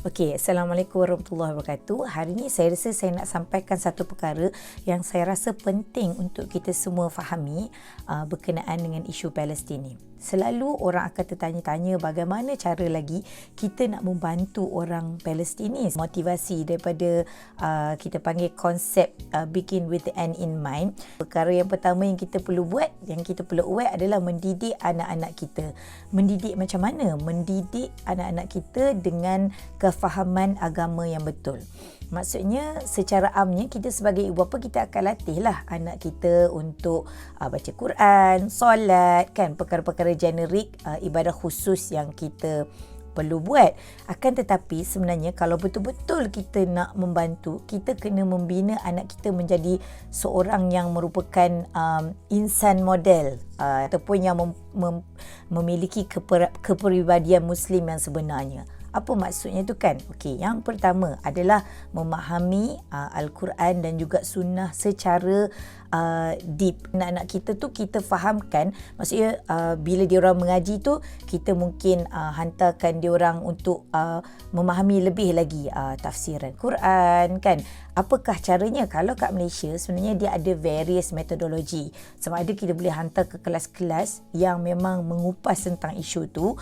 Okey, Assalamualaikum warahmatullahi wabarakatuh. Hari ini saya rasa saya nak sampaikan satu perkara yang saya rasa penting untuk kita semua fahami berkenaan dengan isu Palestin ni. Selalu orang akan tertanya-tanya bagaimana cara lagi kita nak membantu orang Palestin ni. Motivasi daripada kita panggil konsep begin with the end in mind. Perkara yang pertama yang kita perlu buat, yang kita perlu aware adalah mendidik anak-anak kita. Mendidik macam mana? Mendidik anak-anak kita dengan kefahaman agama yang betul. Maksudnya secara amnya kita sebagai ibu bapa kita akan latihlah anak kita untuk baca Quran, solat, kan, perkara-perkara generik ibadah khusus yang kita perlu buat. Akan tetapi sebenarnya kalau betul-betul kita nak membantu, kita kena membina anak kita menjadi seorang yang merupakan insan model ataupun yang memiliki kepribadian Muslim yang sebenarnya. Apa maksudnya tu kan? Okey, yang pertama adalah memahami Al-Quran dan juga sunnah secara deep. Anak-anak kita tu kita fahamkan, maksudnya bila dia orang mengaji tu kita mungkin hantarkan dia orang untuk memahami lebih lagi tafsiran Quran, kan. Apakah caranya? Kalau kat Malaysia sebenarnya dia ada various metodologi. Sama ada kita boleh hantar ke kelas-kelas yang memang mengupas tentang isu tu,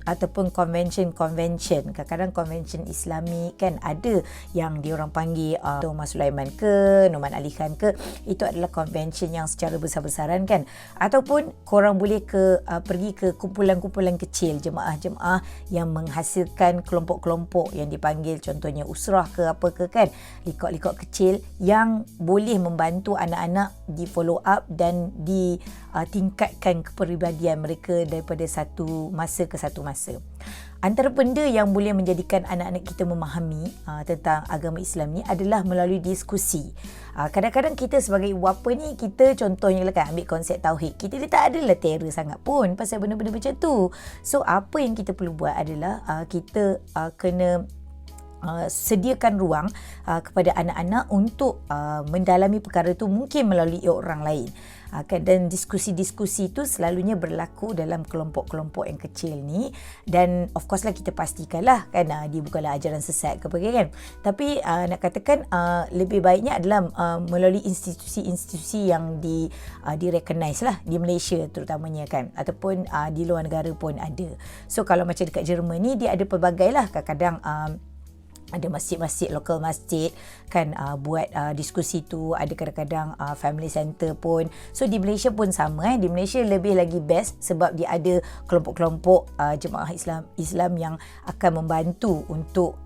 ataupun convention. Kadang-kadang convention Islami, kan, ada yang diorang panggil Umar Sulaiman ke, Noman Ali Khan ke. Itu adalah convention yang secara besar-besaran, kan. Ataupun korang boleh pergi ke kumpulan-kumpulan kecil, jemaah-jemaah yang menghasilkan kelompok-kelompok yang dipanggil contohnya usrah ke apa ke, kan. Likot kecil yang boleh membantu anak-anak di follow up dan ditingkatkan kepribadian mereka daripada satu masa ke satu masa. Antara benda yang boleh menjadikan anak-anak kita memahami tentang agama Islam ni adalah melalui diskusi. Kadang-kadang kita sebagai ibu bapa ni, kita contohnya lah kan, ambil konsep tauhid. Kita dia tak adalah terror sangat pun pasal benda-benda macam tu. So apa yang kita perlu buat adalah kita kena sediakan ruang kepada anak-anak untuk mendalami perkara itu mungkin melalui orang lain. Dan diskusi-diskusi itu selalunya berlaku dalam kelompok-kelompok yang kecil ni, dan of course lah kita pastikanlah kan dia bukanlah ajaran sesat ke apa, kan. Tapi nak katakan lebih baiknya adalah melalui institusi-institusi yang di-recognize lah di Malaysia terutamanya, kan, ataupun di luar negara pun ada. So kalau macam dekat Jerman ni dia ada pelbagai lah, kadang-kadang ada masjid-masjid, local masjid, kan, buat diskusi tu. Ada kadang-kadang family center pun. So di Malaysia pun sama. Di Malaysia lebih lagi best sebab dia ada kelompok-kelompok jemaah Islam yang akan membantu untuk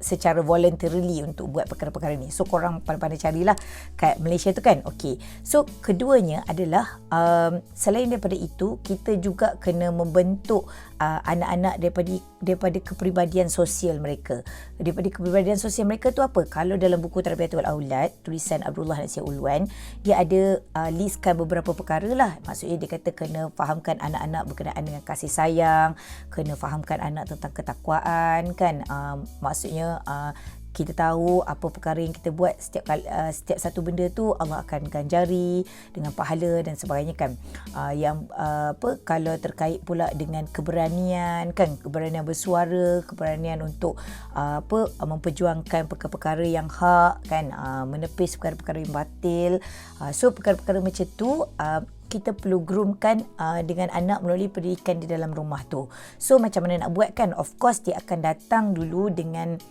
secara voluntarily untuk buat perkara-perkara ni. So korang pandai-pandai carilah kat Malaysia tu, kan. Okey. So keduanya adalah selain daripada itu, kita juga kena membentuk anak-anak daripada kepribadian sosial mereka. Daripada kepribadian sosial mereka tu apa? Kalau dalam buku Tarbiyatul Aulad tulisan Abdullah Nasir Ulwan, dia ada listkan beberapa perkara lah. Maksudnya dia kata kena fahamkan anak-anak berkenaan dengan kasih sayang, kena fahamkan anak tentang ketakwaan, kan. Maksudnya kita tahu apa perkara yang kita buat, setiap satu benda tu Allah akan ganjari dengan pahala dan sebagainya, kan. Kalau terkait pula dengan keberanian, kan, keberanian bersuara, keberanian untuk memperjuangkan perkara-perkara yang hak, kan, menepis perkara-perkara yang batil. So perkara-perkara macam tu kita perlu groomkan dengan anak melalui pendidikan di dalam rumah tu. So macam mana nak buat, kan? Of course dia akan datang dulu dengan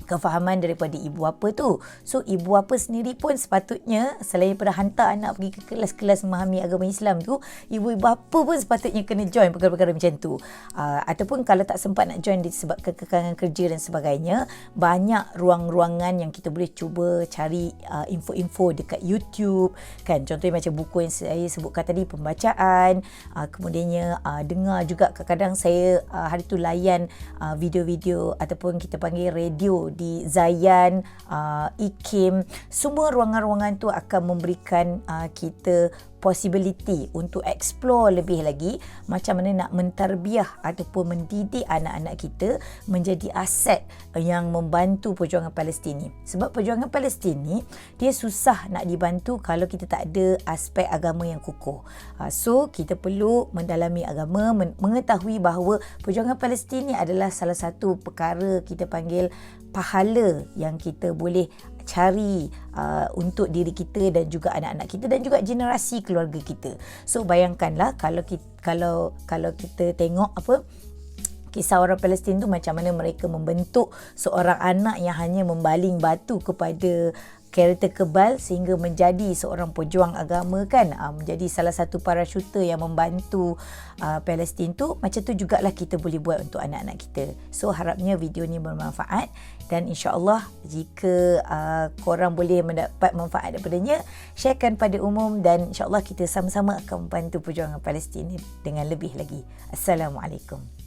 kefahaman daripada ibu bapa tu. So ibu bapa sendiri pun sepatutnya selain daripada hantar anak pergi ke kelas-kelas memahami agama Islam tu, ibu bapa pun sepatutnya kena join perkara-perkara macam tu. Ataupun kalau tak sempat nak join disebab kekangan kerja dan sebagainya, banyak ruang-ruangan yang kita boleh cuba cari info-info dekat YouTube, kan. Contohnya macam buku yang saya sebutkan tadi, pembacaan, kemudiannya dengar juga. Kadang-kadang saya hari tu layan video-video ataupun kita panggil radio di Zayan, IKIM. Semua ruangan-ruangan tu akan memberikan kita possibility untuk explore lebih lagi macam mana nak mentarbiah ataupun mendidik anak-anak kita menjadi aset yang membantu perjuangan Palestin ni. Sebab perjuangan Palestin ni dia susah nak dibantu kalau kita tak ada aspek agama yang kukuh. So kita perlu mendalami agama, mengetahui bahawa perjuangan Palestin ni adalah salah satu perkara kita panggil pahala yang kita boleh cari untuk diri kita dan juga anak-anak kita dan juga generasi keluarga kita. So bayangkanlah kalau kita tengok kisah orang Palestin tu macam mana mereka membentuk seorang anak yang hanya membaling batu kepada karakter kebal sehingga menjadi seorang pejuang agama kan, menjadi salah satu parasyuter yang membantu Palestin tu. Macam tu jugalah kita boleh buat untuk anak-anak kita. So harapnya video ni bermanfaat dan insya-Allah jika korang boleh mendapat manfaat daripadanya, sharekan pada umum dan insya-Allah kita sama-sama akan membantu perjuangan Palestin dengan lebih lagi. Assalamualaikum.